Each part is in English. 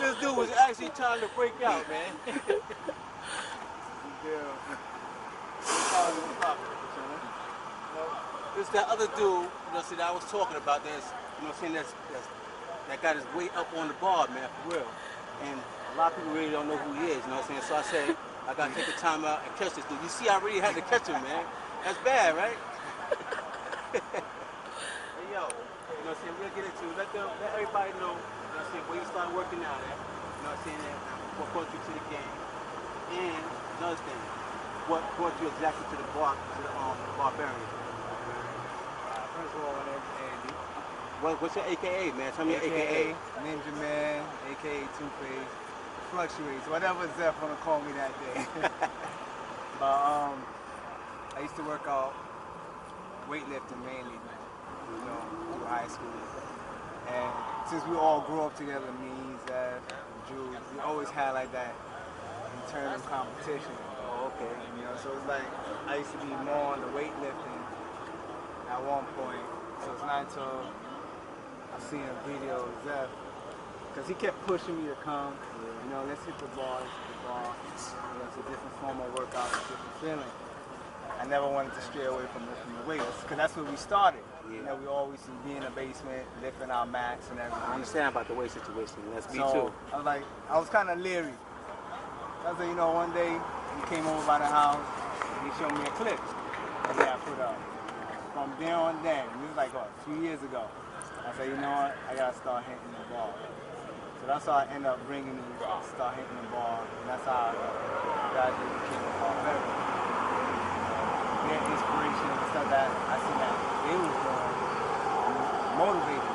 This dude was actually trying to break out, man. This that other dude, you know, see, that I was talking about. That's, you know, saying that got his weight up on the bar, man, for real. And a lot of people really don't know who he is, you know what I'm saying? So I said, I gotta take the time out and catch this dude. You see, I really had to catch him, man. That's bad, right? Hey, yo, you know what I'm saying? We'll get into it. Let everybody know, you know what I'm saying, where you started working out at, you know what I'm saying, and what brought you to the game. And another thing, what brought you exactly to the Bar-Barians? First of all, my name is Andy. What's your AKA, man? Tell me your AKA. Ninja Man, AKA Tuface. Fluctuates, whatever Zeph want to call me that day. But I used to work out weightlifting mainly, you know, through high school. And since we all grew up together, me, Zeph, Jules, we always had like that internal competition. Oh, okay. You know, so it's like I used to be more on the weightlifting at one point. So it's not until I seen a video of Zeph, because he kept pushing me to come. You know, let's hit the bar, You know, it's a different form of workout, a different feeling. I never wanted to stray away from the weights, because that's where we started. Yeah. You know, we always be in the basement, lifting our mats and everything. I understand about the weight situation. That's me too. I was kind of leery. I was like, you know, one day he came over by the house and he showed me a clip that I put up. From there on then, it was like what, a few years ago. I said, you know what, I gotta start hitting the ball. So that's how I ended up bringing me to start hitting the ball, and that's how I gradually became a Bar-Barian. Their inspiration and stuff that I see that they was doing motivated me.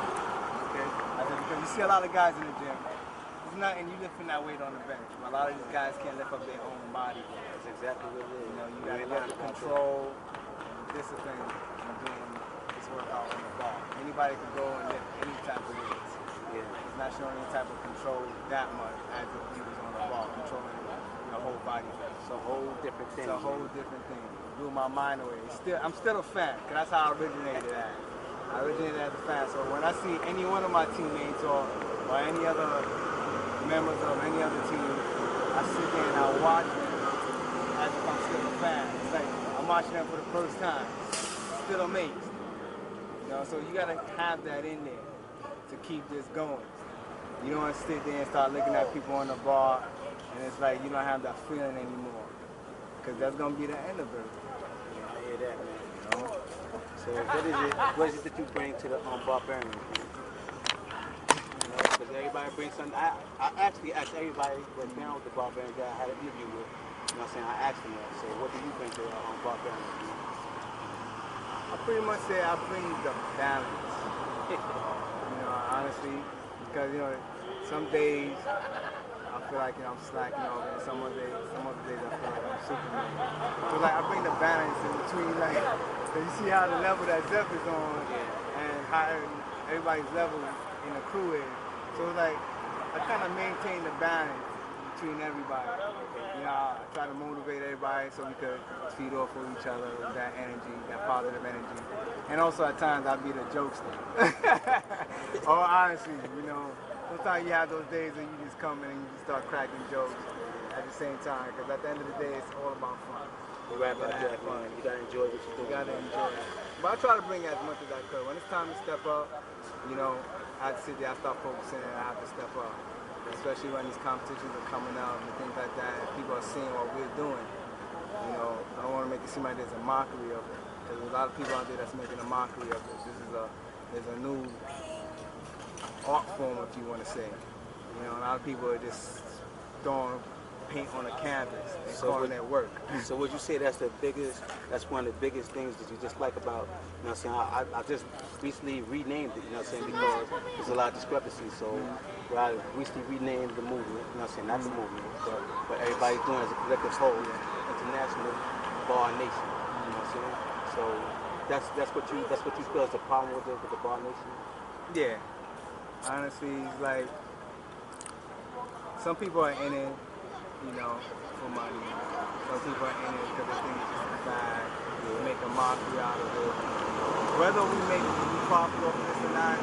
Okay? I said, because you see a lot of guys in the gym, there's nothing, you lifting that weight on the bench. But a lot of these guys can't lift up their own body. That's exactly what it is. You know, you gotta get the control, discipline in doing this workout on the bar. Anybody can go and lift any type of weights. Yeah. It's not showing any type of control that much as if he was on the bar, controlling your whole body. It's a whole different thing. It's a whole different thing. Blew my mind away. I'm still a fan, because that's how I originated at. I originated as a fan. So when I see any one of my teammates or any other members of any other team, I sit there and I watch them as if I'm still a fan. It's like I'm watching them for the first time. Still amazed. You know, so you gotta have that in there to keep this going. You don't want to sit there and start looking at people on the bar and it's like you don't have that feeling anymore. Because that's gonna be the end of it. Yeah, I hear that, man. You know? So what is it that you bring to the Bar-Barians? Because everybody brings something. I actually asked everybody that's down with the Bar-Barians that I had an interview with. You know what I'm saying? I asked them that. So what do you bring to the Bar-Barians? I pretty much say I bring the balance. You know, honestly, because you know, some days I feel like I'm slacking off, and some other days I feel like I'm Superman. So like I bring the balance in between, like you see how the level that Zeph is on, and how everybody's level in the crew is. So it's like I kind of maintain the balance between everybody. You know, I try to motivate everybody so we could feed off of each other with that energy, that positive energy. And also at times I be the jokester. Or honestly, you know, sometimes you have those days when you just come in and you just start cracking jokes at the same time. Because at the end of the day, it's all about fun. You gotta have fun. You gotta enjoy what you're doing. You gotta enjoy it. But I try to bring as much as I could. When it's time to step up, you know, I sit there, I start focusing and I have to step up. Especially when these competitions are coming out and things like that, and people are seeing what we're doing. You know, I don't want to make it seem like there's a mockery of it. Because there's a lot of people out there that's making a mockery of it. There's a new art form, if you want to say. You know, a lot of people are just throwing paint on a canvas and calling that work. So would you say that's one of the biggest things that you just like about, you know what I'm saying, I just recently renamed it, you know what I'm saying, because there's a lot of discrepancy. So I recently renamed the movement, you know what I'm saying, not the movement, but everybody's doing as a collective whole, international Bar Nation, you know what I'm saying? So that's what you feel is the problem with the Bar Nation? Yeah. Honestly, it's like some people are in it you know, for money. Some people are in it because they think it's just a bag, make a mockery out of it. Whether we make profit off this or not,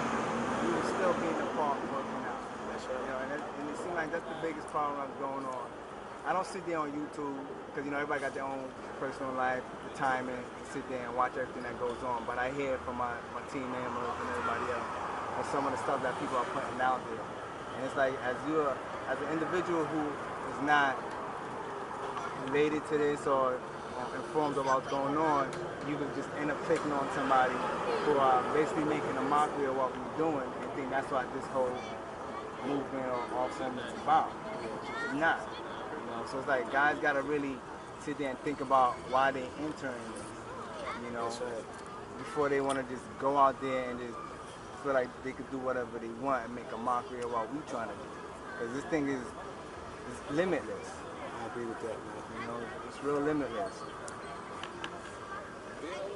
we will still be in the park working out. That's right. You know, and it seems like that's the biggest problem that's going on. I don't sit there on YouTube because, you know, everybody got their own personal life, the timing, to sit there and watch everything that goes on. But I hear from my team members and everybody else and some of the stuff that people are putting out there. And it's like, as an individual who is not related to this or informed of what's going on, you could just end up clicking on somebody who are basically making a mockery of what we're doing and think that's what this whole movement or all form is about. It's not. You know, so it's like guys gotta really sit there and think about why they entering this, you know, before they wanna just go out there and just feel like they could do whatever they want and make a mockery of what we trying to do. Because this thing is limitless. I agree with that, man. You know, it's real limitless.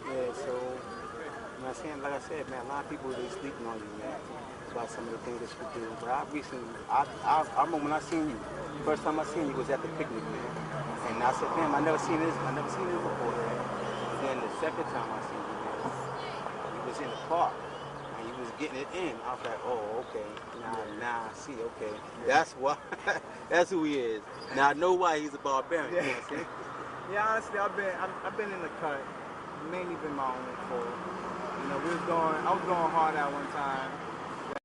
Yeah, so, you know what I'm saying? Like I said, man, a lot of people, they sleeping on you, man, about some of the things that you do. But I remember when I seen you, the first time I seen you was at the picnic, man. And I said, man, I never seen this before, man. Then the second time I seen you, man, you was in the park. And you was getting it in. I was like, oh, okay. Now I see, okay. That's why, that's who he is. Now I know why he's a Bar-Barian, you know what I'm saying? Yeah, honestly, I've been in the cut, mainly been my own fault. You know, I was going hard at one time.